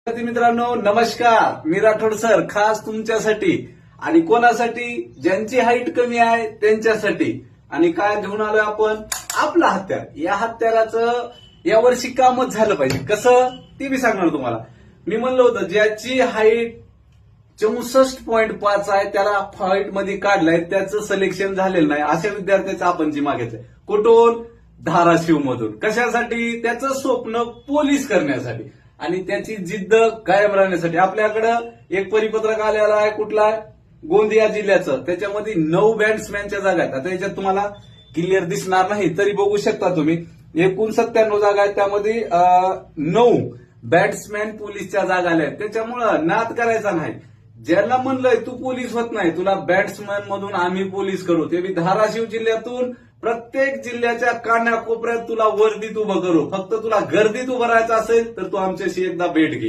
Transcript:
मित्रांनो नमस्कार, मी राठोड सर खास तुमच्यासाठी आणि कोणासाठी, ज्यांची हाईट कमी आहे त्यांच्यासाठी. आणि काय घेऊन आलोय आपण, आपलं हत्यार. या हत्याराचं यावर्षी कामच झालं पाहिजे. कसं ते मी सांगणार तुम्हाला. मी म्हणलं होतं ज्याची हाईट 64.5 आहे त्याला फाईट मध्ये काढलाय, त्याचं सिलेक्शन झालेलं नाही अशा विद्यार्थ्याचं आपण जी मागायचंय. कुठून? धाराशिव मधून. कशासाठी? त्याचं स्वप्न पोलीस करण्यासाठी आणि त्याची जिद्द कायम राहण्यासाठी. आपल्याकडं एक परिपत्रक आलेलं आहे, कुठला आहे? गोंदिया जिल्ह्याचं. त्याच्यामध्ये 9 बॅट्समॅनच्या जागा आहेत. आता याच्यात तुम्हाला क्लिअर दिसणार नाही तरी बघू शकता तुम्ही. एकूण 97 जागा आहेत, त्यामध्ये 9 बॅट्समॅन पोलीसच्या जागा आल्या आहेत. त्याच्यामुळं नाद करायचा नाही. ज्याला म्हणलंय तू पोलीस होत नाही, तुला बॅट्समॅन मधून आम्ही पोलीस करू. ते बी धाराशिव जिल्ह्यातून प्रत्येक जिल्ह्याच्या कानाकोपऱ्यात तुला वर्दीत उभं करू. फक्त तुला गर्दीत उभं राहायचं असेल तर तू आमच्याशी एकदा भेट घे.